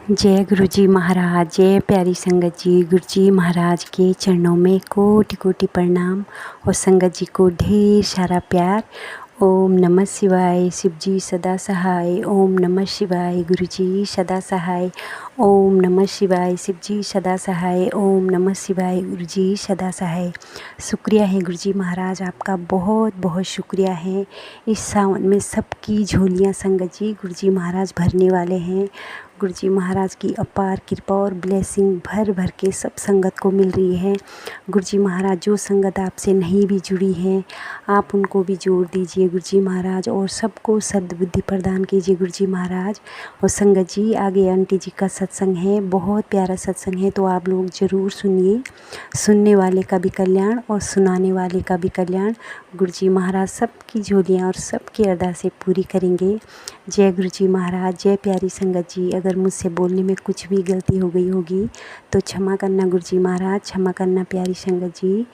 जय गुरु जी महाराज, जय प्यारी संगत जी। गुरु जी महाराज के चरणों में कोटि कोटि प्रणाम और संगत जी को ढेर सारा प्यार। ओम नमः शिवाय, शिव जी सदा सहाय। ओम नमः शिवाय, गुरु जी सदा सहाय। ओम नमः शिवाय, शिव जी सदा सहाय। ओम नमः शिवाय, गुरु जी सदा सहाय। शुक्रिया है गुरु जी महाराज, आपका बहुत बहुत शुक्रिया है। इस सावन में सबकी झोलियाँ संगत जी गुरु जी महाराज भरने वाले हैं। गुरु जी महाराज की अपार कृपा और ब्लेसिंग भर भर के सब संगत को मिल रही है। गुरु जी महाराज जो संगत आपसे नहीं भी जुड़ी है, आप उनको भी जोड़ दीजिए गुरु जी महाराज, और सबको सद्बुद्धि प्रदान कीजिए गुरु जी महाराज। और संगत जी आगे आंटी जी का सत्संग है, बहुत प्यारा सत्संग है, तो आप लोग ज़रूर सुनिए। सुनने वाले का भी कल्याण और सुनाने वाले का भी कल्याण। गुरु जी महाराज सबकी झोलियाँ और सबकी अरदासें पूरी करेंगे। जय गुरु जी महाराज, जय प्यारी संगत जी। अगर मुझसे बोलने में कुछ भी गलती हो गई होगी तो क्षमा करना गुरु जी महाराज, क्षमा करना प्यारी संगत जी।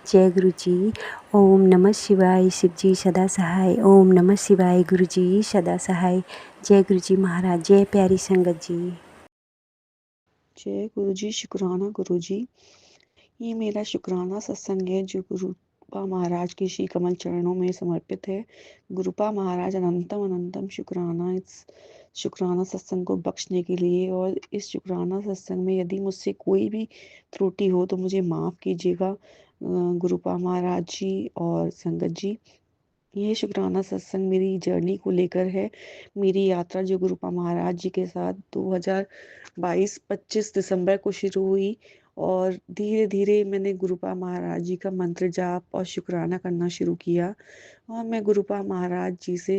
जय गुरु जी। ओम नमः शिवाय, शिव जी सदा सहाय। ओम नमः शिवाय, गुरु जी सदा सहाय। जय गुरु जी महाराज, जय प्यारी संगत जी। जय गुरु जी, शुक्राना गुरु जी। ये मेरा शुक्राना सत्संग है जो गुरुपा महाराज के श्री कमल चरणों में समर्पित है। गुरुपा महाराज अनंतम अनंतम शुक्राना इस शुक्राना सत्संग को बख्शने के लिए। और इस शुक्राना सत्संग में यदि मुझसे कोई भी त्रुटि हो तो मुझे माफ़ कीजिएगा गुरुपा महाराज जी और संगत जी। ये शुक्राना सत्संग मेरी जर्नी को लेकर है, मेरी यात्रा जो गुरुपा महाराज जी के साथ 2022-25 दिसंबर को शुरू हुई। और धीरे धीरे मैंने गुरुपा महाराज जी का मंत्र जाप और शुक्राना करना शुरू किया। और मैं गुरुपा महाराज जी से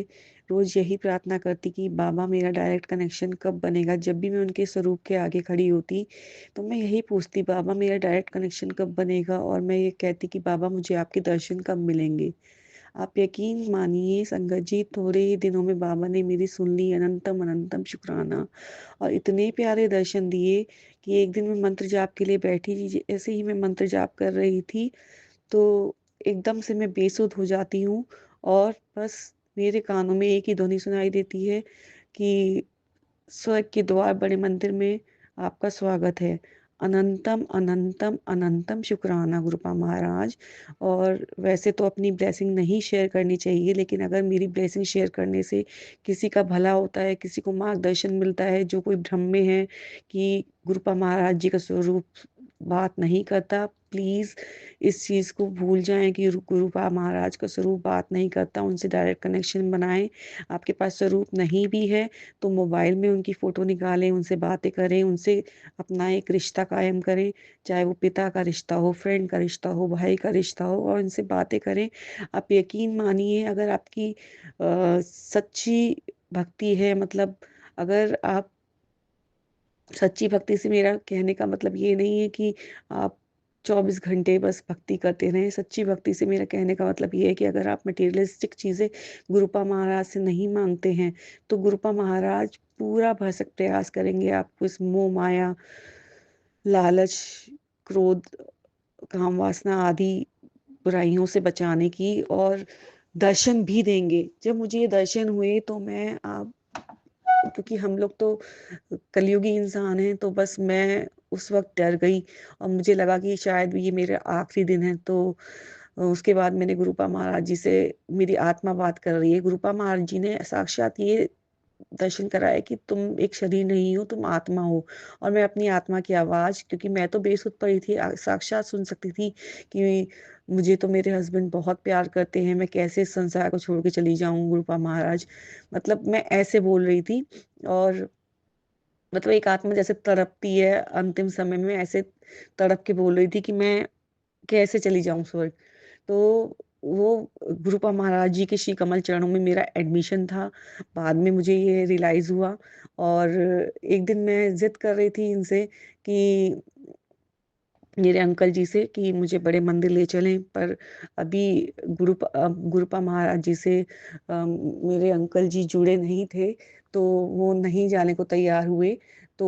रोज़ यही प्रार्थना करती कि बाबा मेरा डायरेक्ट कनेक्शन कब बनेगा। जब भी मैं उनके स्वरूप के आगे खड़ी होती तो मैं यही पूछती, बाबा मेरा डायरेक्ट कनेक्शन कब बनेगा। और मैं ये कहती कि बाबा मुझे आपके दर्शन कब मिलेंगे। आप यकीन मानिए संगत जी, थोड़े ही दिनों में बाबा ने मेरी सुन ली। अनंतम अनंतम शुक्राना। और इतने प्यारे दर्शन दिए कि एक दिन मैं मंत्र जाप के लिए बैठी थी, ऐसे ही मैं मंत्र जाप कर रही थी तो एकदम से मैं बेसुध हो जाती हूँ। और बस मेरे कानों में एक ही ध्वनि सुनाई देती है कि स्वर्ग के द्वार बड़े मंदिर में आपका स्वागत है। अनंतम अनंतम अनंतम शुक्राना गुरुपा महाराज। और वैसे तो अपनी ब्लेसिंग नहीं शेयर करनी चाहिए, लेकिन अगर मेरी ब्लेसिंग शेयर करने से किसी का भला होता है, किसी को मार्गदर्शन मिलता है, जो कोई भ्रम में है कि गुरुपा महाराज जी का स्वरूप बात नहीं करता, प्लीज़ इस चीज़ को भूल जाएं कि गुरुपा महाराज का स्वरूप बात नहीं करता। उनसे डायरेक्ट कनेक्शन बनाएं। आपके पास स्वरूप नहीं भी है तो मोबाइल में उनकी फ़ोटो निकालें, उनसे बातें करें, उनसे अपना एक रिश्ता कायम करें। चाहे वो पिता का रिश्ता हो, फ्रेंड का रिश्ता हो, भाई का रिश्ता हो, और उनसे बातें करें। आप यकीन मानिए, अगर आपकी सच्ची भक्ति है, मतलब अगर आप सच्ची भक्ति से, मेरा कहने का मतलब ये नहीं है कि आप 24 घंटे बस भक्ति करते रहें। सच्ची भक्ति से मेरा कहने का मतलब ये है कि अगर आप मटेरियलिस्टिक चीज़ें गुरुपा महाराज से नहीं मांगते हैं तो गुरुपा महाराज पूरा भरसक प्रयास करेंगे आपको इस मोह माया, लालच, क्रोध, काम वासना आदि बुराइयों से बचाने की, और दर्शन भी देंगे। जब मुझे ये दर्शन हुए तो मैं आप क्योंकि हम लोग तो कलयुगी इंसान हैं, तो बस मैं उस वक्त डर गई और मुझे लगा कि शायद ये मेरे आखिरी दिन है। तो उसके बाद मैंने गुरुपा महाराज जी से, मेरी आत्मा बात कर रही है, गुरुपा महाराज जी ने साक्षात ये दर्शन कराया कि तुम एक शरीर नहीं हो, तुम आत्मा हो। और मैं अपनी आत्मा की आवाज़, क्योंकि मैं तो बेसुध पड़ी थी, साक्षात सुन सकती थी कि मुझे तो मेरे हस्बैंड बहुत प्यार करते हैं, मैं कैसे इस संसार को छोड़ के चली जाऊँ गुरुपा महाराज। मतलब मैं ऐसे बोल रही थी। और मतलब एक आत्मा जैसे तड़पती है अंतिम समय में, ऐसे तड़प के बोल रही थी कि मैं कैसे चली जाऊँ स्वर्ग। तो वो गुरुपा महाराज जी के श्री कमल चरणों में मेरा एडमिशन था। बाद में मुझे ये रियलाइज़ हुआ। और एक दिन मैं ज़िद कर रही थी इनसे कि मेरे अंकल जी से कि मुझे बड़े मंदिर ले चलें, पर अभी गुरुपा महाराज जी से मेरे अंकल जी जुड़े नहीं थे, तो वो नहीं जाने को तैयार हुए। तो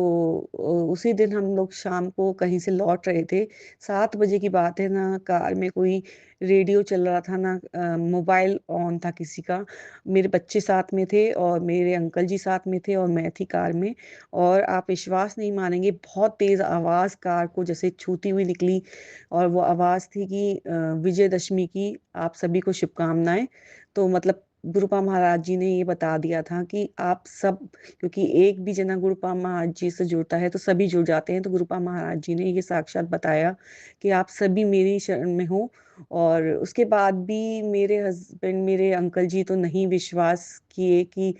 उसी दिन हम लोग शाम को कहीं से लौट रहे थे, 7 बजे की बात है। ना कार में कोई रेडियो चल रहा था, ना मोबाइल ऑन था किसी का। मेरे बच्चे साथ में थे और मेरे अंकल जी साथ में थे और मैं थी कार में। और आप विश्वास नहीं मानेंगे, बहुत तेज आवाज कार को जैसे छूती हुई निकली। और वो आवाज थी कि विजयदशमी की आप सभी को शुभकामनाएं। तो मतलब गुरुपा महाराज जी ने ये बता दिया था कि आप सब, क्योंकि एक भी जना गुरुपा महाराज जी से जुड़ता है तो सभी जुड़ जाते हैं। तो गुरुपा महाराज जी ने ये साक्षात बताया कि आप सभी मेरी शरण में हो। और उसके बाद भी मेरे हस्बैंड, मेरे अंकल जी तो नहीं विश्वास किए कि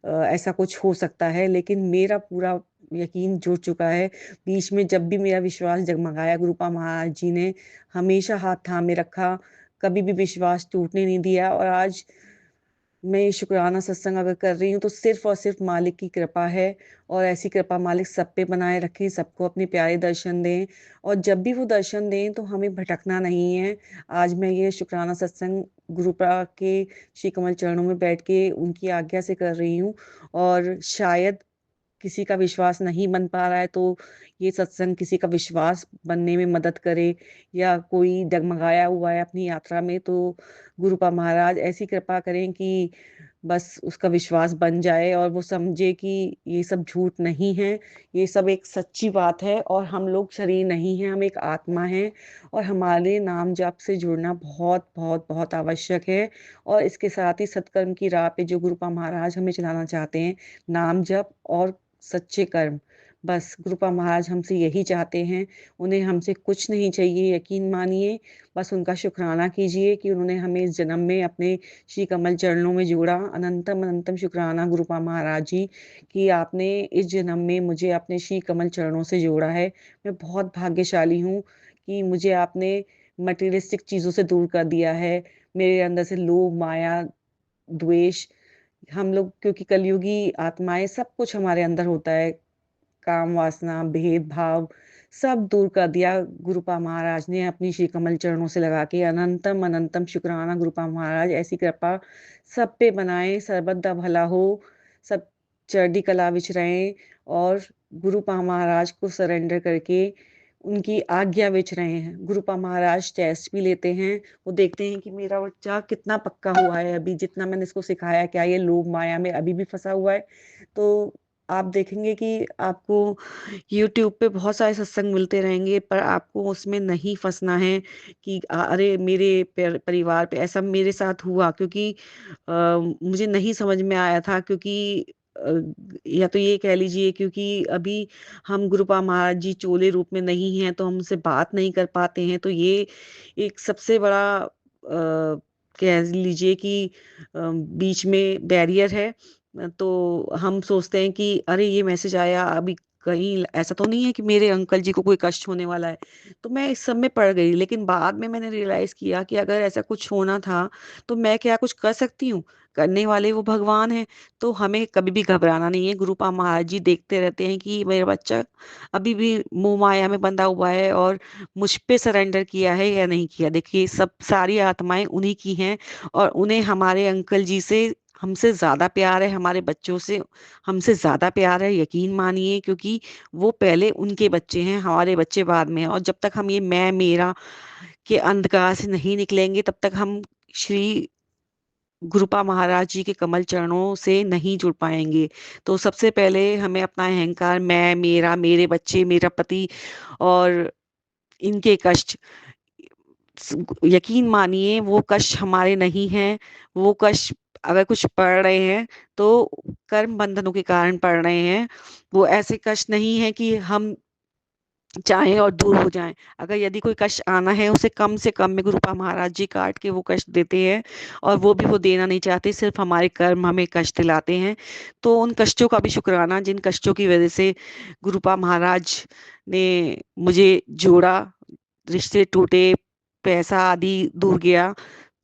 ऐसा कुछ हो सकता है, लेकिन मेरा पूरा यकीन जुड़ चुका है। बीच में जब भी मेरा विश्वास जगमगाया, गुरुपा महाराज जी ने हमेशा हाथ थामे रखा, कभी भी विश्वास टूटने नहीं दिया। और आज मैं ये शुक्राना सत्संग अगर कर रही हूँ तो सिर्फ और सिर्फ मालिक की कृपा है। और ऐसी कृपा मालिक सब पे बनाए रखें, सबको अपने प्यारे दर्शन दें। और जब भी वो दर्शन दें तो हमें भटकना नहीं है। आज मैं ये शुक्राना सत्संग गुरुपा के श्री कमल चरणों में बैठ के उनकी आज्ञा से कर रही हूँ। और शायद किसी का विश्वास नहीं बन पा रहा है तो ये सत्संग किसी का विश्वास बनने में मदद करे, या कोई डगमगाया हुआ है अपनी यात्रा में तो गुरुपा महाराज ऐसी कृपा करें कि बस उसका विश्वास बन जाए और वो समझे कि ये सब झूठ नहीं है, ये सब एक सच्ची बात है। और हम लोग शरीर नहीं हैं, हम एक आत्मा हैं। और हमारे नाम जाप से जुड़ना बहुत बहुत बहुत आवश्यक है। और इसके साथ ही सत्कर्म की राह पे जो गुरुपा महाराज हमें चलाना चाहते हैं, नाम जप और सच्चे कर्म, बस गुरुपा महाराज हमसे यही चाहते हैं। उन्हें हमसे कुछ नहीं चाहिए, यकीन मानिए। बस उनका शुक्राना कीजिए कि उन्होंने हमें इस जन्म में अपने श्री कमल चरणों में जोड़ा। अनंतम अनंतम शुक्राना गुरुपा महाराज जी कि आपने इस जन्म में मुझे अपने श्री कमल चरणों से जोड़ा है। मैं बहुत भाग्यशाली हूँ कि मुझे आपने मटेरियलिस्टिक चीजों से दूर कर दिया है। मेरे अंदर से लोभ, माया, द्वेष, हम लोग क्योंकि कलयुगी आत्माएं, सब कुछ हमारे अंदर होता है, काम वासना, भेदभाव, सब दूर कर दिया गुरुपा महाराज ने अपनी श्री कमल चरणों से लगा के। अनंतम अनंतम शुक्राना गुरुपा महाराज, ऐसी कृपा सब पे बनाए, सर्वदा भला हो, सब चढ़ती कला विच रहें। और गुरुपा महाराज को सरेंडर करके उनकी आज्ञा विच रहे हैं। गुरुपा महाराज टेस्ट भी लेते हैं, वो देखते हैं कि मेरा बच्चा कितना पक्का हुआ है, अभी जितना मैंने इसको सिखाया क्या ये लोभ माया में अभी भी फंसा हुआ है। तो आप देखेंगे कि आपको YouTube पे बहुत सारे सत्संग मिलते रहेंगे, पर आपको उसमें नहीं फंसना है कि अरे मेरे परिवार पे ऐसा मेरे साथ हुआ, क्योंकि मुझे नहीं समझ में आया था। क्योंकि या तो ये कह लीजिए क्योंकि अभी हम गुरुपा महाराज जी चोले रूप में नहीं हैं तो हम उनसे बात नहीं कर पाते हैं। तो ये एक सबसे बड़ा कह लीजिए कि बीच में बैरियर है। तो हम सोचते हैं कि अरे ये मैसेज आया, अभी कहीं ऐसा तो नहीं है कि मेरे अंकल जी को कोई कष्ट होने वाला है। तो मैं इस सब में पड़ गई, लेकिन बाद में मैंने रियलाइज किया कि अगर ऐसा कुछ होना था तो मैं क्या कुछ कर सकती हूँ? करने वाले वो भगवान है। तो हमें कभी भी घबराना नहीं है। गुरुपा महाराज जी देखते रहते हैं कि मेरा बच्चा अभी भी मोह माया में बंधा हुआ है और मुझ पे सरेंडर किया है या नहीं किया। देखिए सब सारी आत्माएं उन्हीं की हैं और उन्हें हमारे अंकल जी से हमसे ज्यादा प्यार है, हमारे बच्चों से हमसे ज्यादा प्यार है, यकीन मानिए। क्योंकि वो पहले उनके बच्चे हैं, हमारे बच्चे बाद में हैं। और जब तक हम ये मैं मेरा के अंधकार से नहीं निकलेंगे तब तक हम श्री गुरुपा महाराज जी के कमल चरणों से नहीं जुड़ पाएंगे। तो सबसे पहले हमें अपना अहंकार, मैं मेरा, मेरे बच्चे, मेरा पति और इनके कष्ट, यकीन मानिए वो कष्ट हमारे नहीं हैं। वो कष्ट अगर कुछ पड़ रहे हैं तो कर्म बंधनों के कारण पड़ रहे हैं। वो ऐसे कष्ट नहीं है कि हम चाहें और दूर हो जाएं। अगर यदि कोई कष्ट आना है उसे कम से कम में गुरुपा महाराज जी काट के वो कष्ट देते हैं। और वो भी वो देना नहीं चाहते, सिर्फ हमारे कर्म हमें कष्ट दिलाते हैं। तो उन कष्टों का भी शुक्राना जिन कष्टों की वजह से गुरुपा महाराज ने मुझे जोड़ा, रिश्ते टूटे, पैसा आदि दूर गया।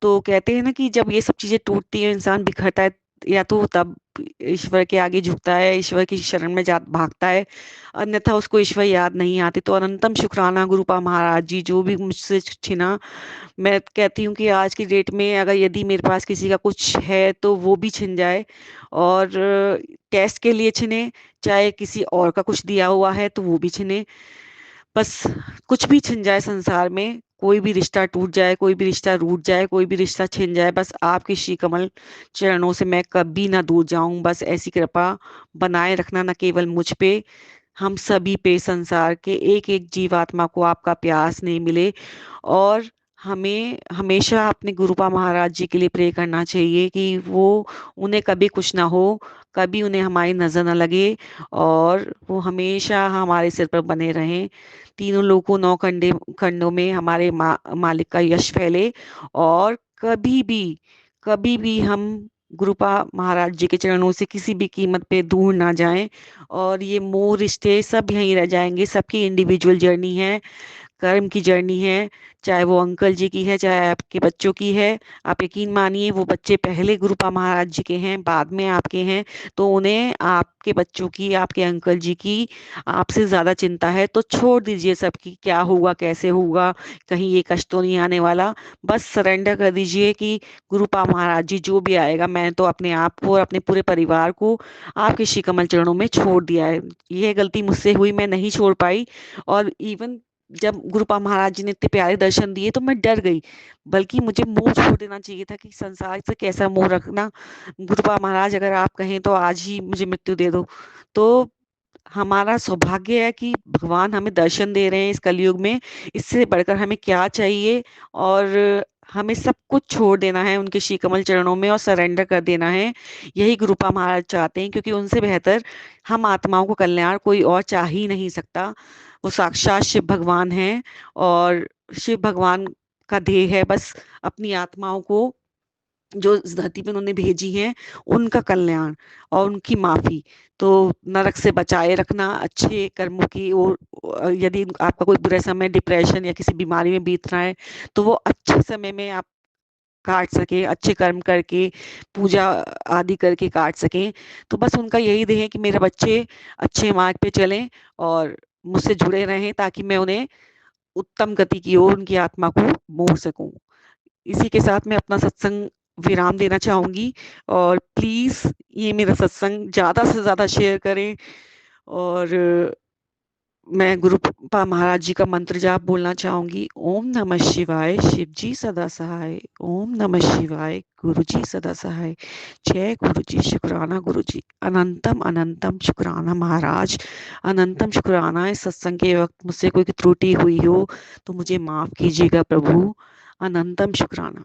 तो कहते हैं ना कि जब ये सब चीजें टूटती हैं इंसान बिखरता है या तो तब ईश्वर के आगे झुकता है, ईश्वर की शरण में जा भागता है, अन्यथा उसको ईश्वर याद नहीं आती। तो अनंतम शुक्राना गुरुपा महाराज जी, जो भी मुझसे छिना। मैं कहती हूँ कि आज की डेट में अगर यदि मेरे पास किसी का कुछ है तो वो भी छिन जाए, और टेस्ट के लिए छिने, चाहे किसी और का कुछ दिया हुआ है तो वो भी छिने। बस कुछ भी छिन जाए संसार में, कोई भी रिश्ता टूट जाए, कोई भी रिश्ता रूठ जाए, कोई भी रिश्ता छिन जाए, बस आपके श्री कमल चरणों से मैं कभी ना दूर जाऊं। बस ऐसी कृपा बनाए रखना, न केवल मुझ पे, हम सभी पे, संसार के एक एक जीवात्मा को आपका प्यास नहीं मिले। और हमें हमेशा अपने गुरुपा महाराज जी के लिए प्रे करना चाहिए कि वो, उन्हें कभी कुछ ना हो, कभी उन्हें हमारी नजर ना लगे, और वो हमेशा हमारे सिर पर बने रहें। तीनों लोगों, नौ खंडों में हमारे मालिक का यश फैले, और कभी भी हम गुरुपा महाराज जी के चरणों से किसी भी कीमत पे दूर ना जाएं। और ये मोह रिश्ते सब यहीं रह जाएंगे। सबकी इंडिविजुअल जर्नी है, कर्म की जर्नी है, चाहे वो अंकल जी की है, चाहे आपके बच्चों की है। आप यकीन मानिए, वो बच्चे पहले गुरुपा महाराज जी के हैं, बाद में आपके हैं। तो उन्हें आपके बच्चों की, आपके अंकल जी की आपसे ज्यादा चिंता है। तो छोड़ दीजिए सबकी, क्या होगा कैसे होगा, कहीं ये कष्ट तो नहीं आने वाला। बस सरेंडर कर दीजिए कि गुरुपा महाराज जी जो भी आएगा, मैं तो अपने आप को और अपने पूरे परिवार को आपके श्री कमल चरणों में छोड़ दिया है। यह गलती मुझसे हुई, मैं नहीं छोड़ पाई। और इवन जब गुरुपा महाराज जी ने इतने प्यारे दर्शन दिए तो मैं डर गई, बल्कि मुझे मोह छोड़ देना चाहिए था कि संसार से कैसा मोह रखना। गुरुपा महाराज, अगर आप कहें तो आज ही मुझे मृत्यु दे दो। तो हमारा सौभाग्य है कि भगवान हमें दर्शन दे रहे हैं इस कलयुग में। इससे बढ़कर हमें क्या चाहिए। और हमें सब कुछ छोड़ देना है उनके श्री कमल चरणों में और सरेंडर कर देना है। यही गुरुपा महाराज चाहते हैं, क्योंकि उनसे बेहतर हम आत्माओं को कल्याण कोई और चाह ही नहीं सकता। वो साक्षात शिव भगवान हैं, और शिव भगवान का ध्येय है बस अपनी आत्माओं को, जो इस धरती पे उन्होंने भेजी हैं, उनका कल्याण और उनकी माफी। तो नरक से बचाए रखना, अच्छे कर्मों की ओर। यदि आपका कोई बुरा समय, डिप्रेशन या किसी बीमारी में बीत रहा है, तो वो अच्छे समय में आप काट सके, अच्छे कर्म करके, पूजा आदि करके काट सकें। तो बस उनका यही ध्येय है कि मेरे बच्चे अच्छे मार्ग पे चलें और मुझसे जुड़े रहें, ताकि मैं उन्हें उत्तम गति की ओर, उनकी आत्मा को मोड़ सकूं। इसी के साथ मैं अपना सत्संग विराम देना चाहूंगी। और प्लीज ये मेरा सत्संग ज्यादा से ज्यादा शेयर करें। और मैं गुरुपा महाराज जी का मंत्र जाप बोलना चाहूंगी। ओम नमः शिवाय, शिव जी सदा सहाय। ओम नमः शिवाय, गुरु जी सदा सहाय। जय गुरु जी, शुक्राना गुरु जी, अनंतम अनंतम शुक्राना महाराज, अनंतम शुक्राना। इस सत्संग के वक्त मुझसे कोई त्रुटि हुई हो तो मुझे माफ कीजिएगा प्रभु, अनंतम शुक्राना।